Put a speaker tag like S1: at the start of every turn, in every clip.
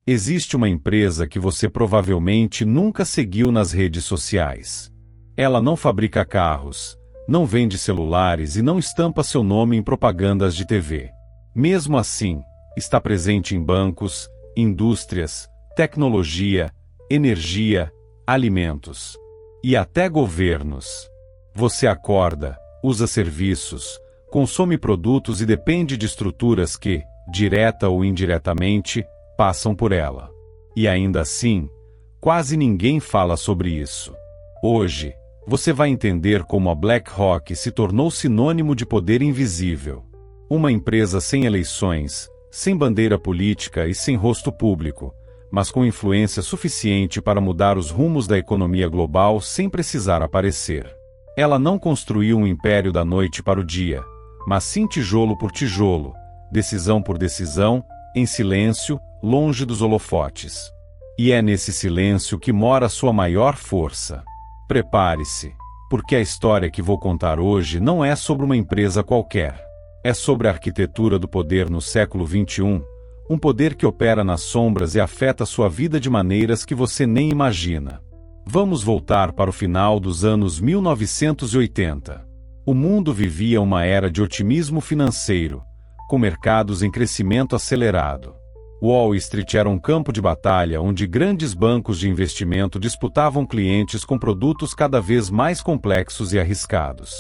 S1: Existe uma empresa que você provavelmente nunca seguiu nas redes sociais. Ela não fabrica carros, não vende celulares e não estampa seu nome em propagandas de TV. Mesmo assim, está presente em bancos, indústrias, tecnologia, energia, alimentos e até governos. Você acorda, usa serviços, consome produtos e depende de estruturas que, direta ou indiretamente, passam por ela. E ainda assim, quase ninguém fala sobre isso. Hoje, você vai entender como a BlackRock se tornou sinônimo de poder invisível. Uma empresa sem eleições, sem bandeira política e sem rosto público, mas com influência suficiente para mudar os rumos da economia global sem precisar aparecer. Ela não construiu um império da noite para o dia, mas sim tijolo por tijolo, decisão por decisão, em silêncio, longe dos holofotes. E é nesse silêncio que mora sua maior força. Prepare-se, porque a história que vou contar hoje não é sobre uma empresa qualquer. É sobre a arquitetura do poder no século XXI, um poder que opera nas sombras e afeta sua vida de maneiras que você nem imagina. Vamos voltar para o final dos anos 1980. O mundo vivia uma era de otimismo financeiro, com mercados em crescimento acelerado. Wall Street era um campo de batalha onde grandes bancos de investimento disputavam clientes com produtos cada vez mais complexos e arriscados.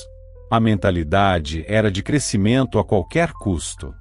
S1: A mentalidade era de crescimento a qualquer custo.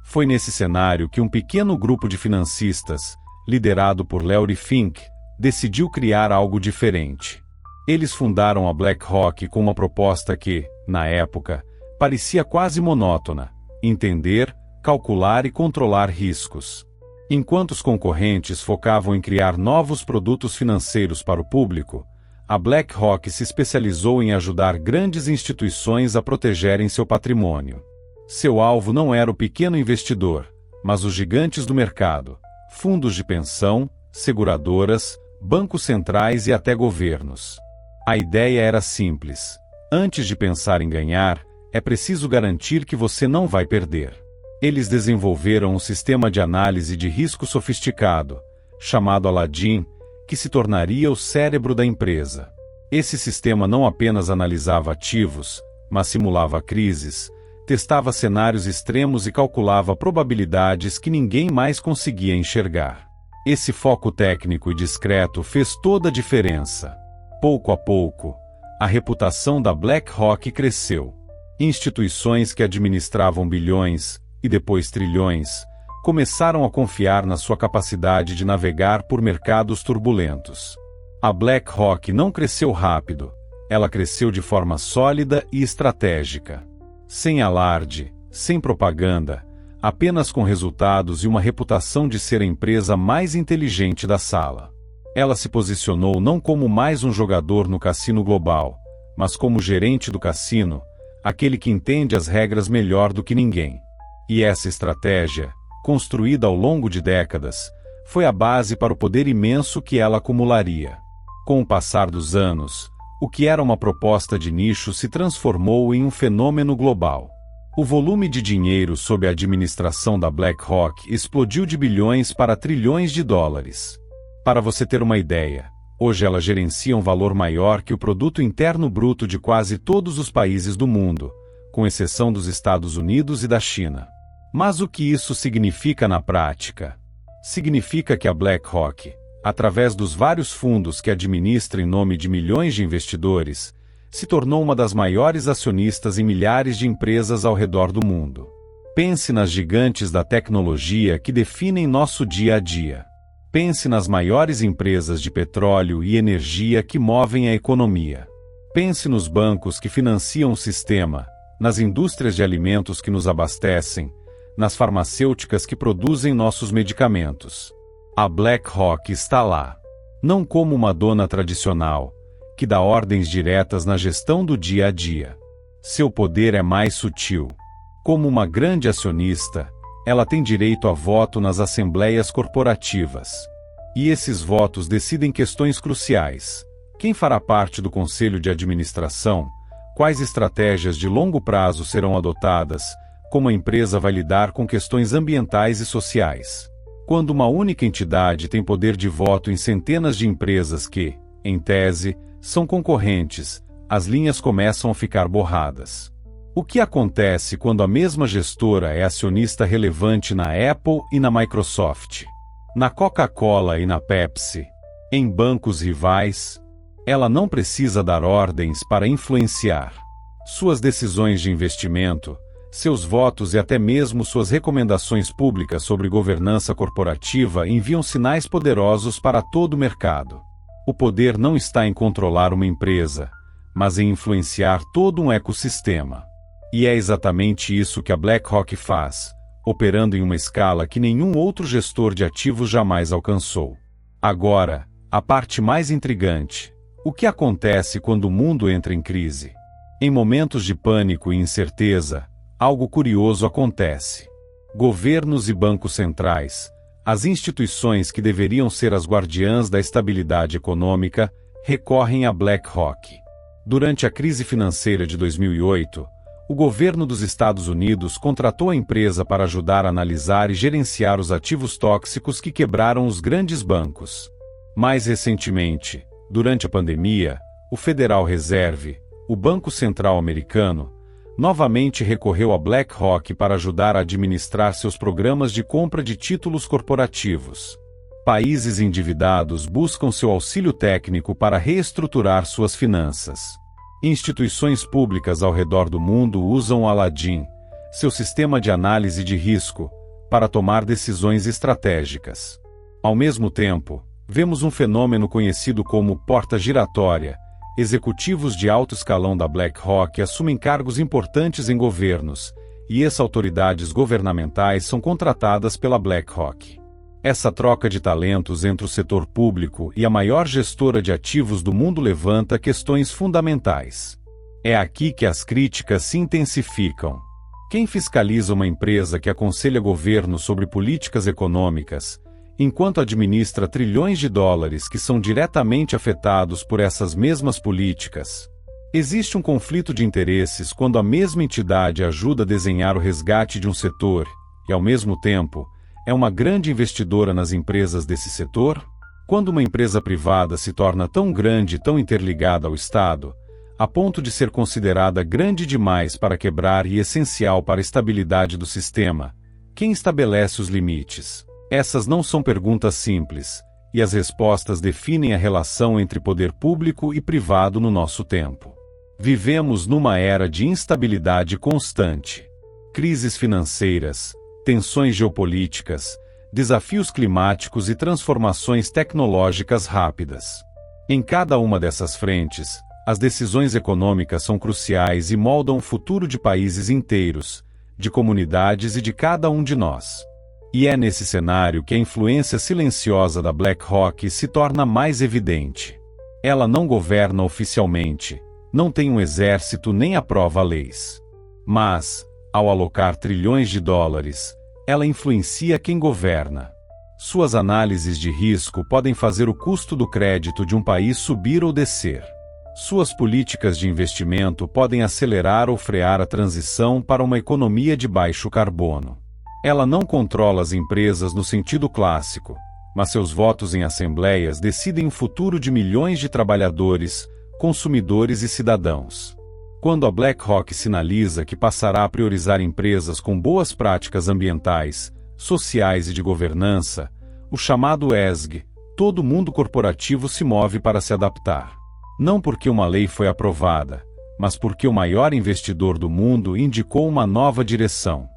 S1: Foi nesse cenário que um pequeno grupo de financistas, liderado por Larry Fink, decidiu criar algo diferente. Eles fundaram a BlackRock com uma proposta que, na época, parecia quase monótona: entender, calcular e controlar riscos. Enquanto os concorrentes focavam em criar novos produtos financeiros para o público, a BlackRock se especializou em ajudar grandes instituições a protegerem seu patrimônio. Seu alvo não era o pequeno investidor, mas os gigantes do mercado, fundos de pensão, seguradoras, bancos centrais e até governos. A ideia era simples: antes de pensar em ganhar, é preciso garantir que você não vai perder. Eles desenvolveram um sistema de análise de risco sofisticado, chamado Aladdin, que se tornaria o cérebro da empresa. Esse sistema não apenas analisava ativos, mas simulava crises, testava cenários extremos e calculava probabilidades que ninguém mais conseguia enxergar. Esse foco técnico e discreto fez toda a diferença. Pouco a pouco, a reputação da BlackRock cresceu. Instituições que administravam bilhões, e depois trilhões, começaram a confiar na sua capacidade de navegar por mercados turbulentos. A BlackRock não cresceu rápido, ela cresceu de forma sólida e estratégica. Sem alarde, sem propaganda, apenas com resultados e uma reputação de ser a empresa mais inteligente da sala. Ela se posicionou não como mais um jogador no cassino global, mas como gerente do cassino, aquele que entende as regras melhor do que ninguém. E essa estratégia, construída ao longo de décadas, foi a base para o poder imenso que ela acumularia. Com o passar dos anos, o que era uma proposta de nicho se transformou em um fenômeno global. O volume de dinheiro sob a administração da BlackRock explodiu de bilhões para trilhões de dólares. Para você ter uma ideia, hoje ela gerencia um valor maior que o produto interno bruto de quase todos os países do mundo, com exceção dos Estados Unidos e da China. Mas o que isso significa na prática? Significa que a BlackRock, através dos vários fundos que administra em nome de milhões de investidores, se tornou uma das maiores acionistas em milhares de empresas ao redor do mundo. Pense nas gigantes da tecnologia que definem nosso dia a dia. Pense nas maiores empresas de petróleo e energia que movem a economia. Pense nos bancos que financiam o sistema, nas indústrias de alimentos que nos abastecem, nas farmacêuticas que produzem nossos medicamentos. A BlackRock está lá. Não como uma dona tradicional, que dá ordens diretas na gestão do dia a dia. Seu poder é mais sutil. Como uma grande acionista, ela tem direito a voto nas assembleias corporativas. E esses votos decidem questões cruciais. Quem fará parte do conselho de administração? Quais estratégias de longo prazo serão adotadas? Como a empresa vai lidar com questões ambientais e sociais? Quando uma única entidade tem poder de voto em centenas de empresas que, em tese, são concorrentes, as linhas começam a ficar borradas. O que acontece quando a mesma gestora é acionista relevante na Apple e na Microsoft, na Coca-Cola e na Pepsi, em bancos rivais? Ela não precisa dar ordens para influenciar. Suas decisões de investimento, seus votos e até mesmo suas recomendações públicas sobre governança corporativa enviam sinais poderosos para todo o mercado. O poder não está em controlar uma empresa, mas em influenciar todo um ecossistema. E é exatamente isso que a BlackRock faz, operando em uma escala que nenhum outro gestor de ativos jamais alcançou. Agora, a parte mais intrigante: o que acontece quando o mundo entra em crise? Em momentos de pânico e incerteza, algo curioso acontece. Governos e bancos centrais, as instituições que deveriam ser as guardiãs da estabilidade econômica, recorrem a BlackRock. Durante a crise financeira de 2008, o governo dos Estados Unidos contratou a empresa para ajudar a analisar e gerenciar os ativos tóxicos que quebraram os grandes bancos. Mais recentemente, durante a pandemia, o Federal Reserve, o Banco Central Americano, novamente recorreu a BlackRock para ajudar a administrar seus programas de compra de títulos corporativos. Países endividados buscam seu auxílio técnico para reestruturar suas finanças. Instituições públicas ao redor do mundo usam o Aladdin, seu sistema de análise de risco, para tomar decisões estratégicas. Ao mesmo tempo, vemos um fenômeno conhecido como porta giratória. Executivos de alto escalão da BlackRock assumem cargos importantes em governos, e ex-autoridades governamentais são contratadas pela BlackRock. Essa troca de talentos entre o setor público e a maior gestora de ativos do mundo levanta questões fundamentais. É aqui que as críticas se intensificam. Quem fiscaliza uma empresa que aconselha governo sobre políticas econômicas, enquanto administra trilhões de dólares que são diretamente afetados por essas mesmas políticas? Existe um conflito de interesses quando a mesma entidade ajuda a desenhar o resgate de um setor e, ao mesmo tempo, é uma grande investidora nas empresas desse setor? Quando uma empresa privada se torna tão grande e tão interligada ao Estado, a ponto de ser considerada grande demais para quebrar e essencial para a estabilidade do sistema, quem estabelece os limites? Essas não são perguntas simples, e as respostas definem a relação entre poder público e privado no nosso tempo. Vivemos numa era de instabilidade constante. Crises financeiras, tensões geopolíticas, desafios climáticos e transformações tecnológicas rápidas. Em cada uma dessas frentes, as decisões econômicas são cruciais e moldam o futuro de países inteiros, de comunidades e de cada um de nós. E é nesse cenário que a influência silenciosa da BlackRock se torna mais evidente. Ela não governa oficialmente, não tem um exército nem aprova leis. Mas, ao alocar trilhões de dólares, ela influencia quem governa. Suas análises de risco podem fazer o custo do crédito de um país subir ou descer. Suas políticas de investimento podem acelerar ou frear a transição para uma economia de baixo carbono. Ela não controla as empresas no sentido clássico, mas seus votos em assembleias decidem o futuro de milhões de trabalhadores, consumidores e cidadãos. Quando a BlackRock sinaliza que passará a priorizar empresas com boas práticas ambientais, sociais e de governança, o chamado ESG, todo mundo corporativo se move para se adaptar. Não porque uma lei foi aprovada, mas porque o maior investidor do mundo indicou uma nova direção.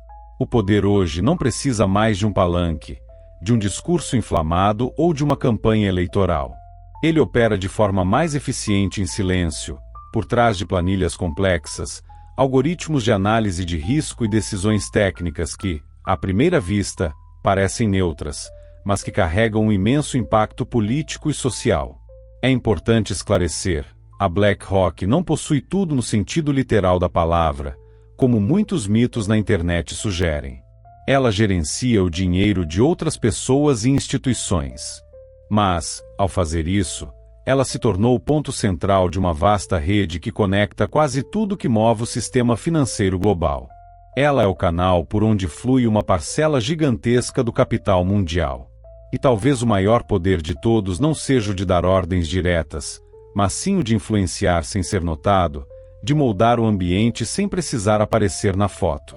S1: O poder hoje não precisa mais de um palanque, de um discurso inflamado ou de uma campanha eleitoral. Ele opera de forma mais eficiente em silêncio, por trás de planilhas complexas, algoritmos de análise de risco e decisões técnicas que, à primeira vista, parecem neutras, mas que carregam um imenso impacto político e social. É importante esclarecer, a BlackRock não possui tudo no sentido literal da palavra, como muitos mitos na internet sugerem. Ela gerencia o dinheiro de outras pessoas e instituições. Mas, ao fazer isso, ela se tornou o ponto central de uma vasta rede que conecta quase tudo que move o sistema financeiro global. Ela é o canal por onde flui uma parcela gigantesca do capital mundial. E talvez o maior poder de todos não seja o de dar ordens diretas, mas sim o de influenciar sem ser notado, de moldar o ambiente sem precisar aparecer na foto.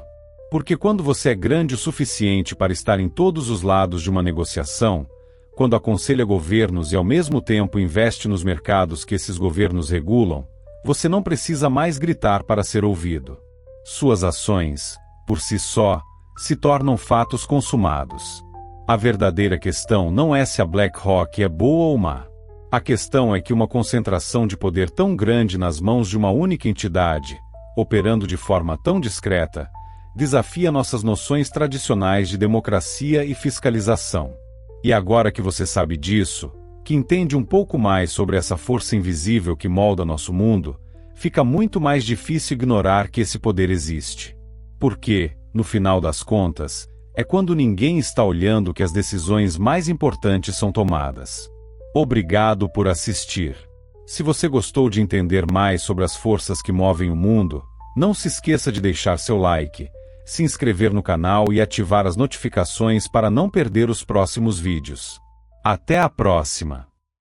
S1: Porque quando você é grande o suficiente para estar em todos os lados de uma negociação, quando aconselha governos e ao mesmo tempo investe nos mercados que esses governos regulam, você não precisa mais gritar para ser ouvido. Suas ações, por si só, se tornam fatos consumados. A verdadeira questão não é se a BlackRock é boa ou má. A questão é que uma concentração de poder tão grande nas mãos de uma única entidade, operando de forma tão discreta, desafia nossas noções tradicionais de democracia e fiscalização. E agora que você sabe disso, que entende um pouco mais sobre essa força invisível que molda nosso mundo, fica muito mais difícil ignorar que esse poder existe. Porque, no final das contas, é quando ninguém está olhando que as decisões mais importantes são tomadas. Obrigado por assistir. Se você gostou de entender mais sobre as forças que movem o mundo, não se esqueça de deixar seu like, se inscrever no canal e ativar as notificações para não perder os próximos vídeos. Até a próxima!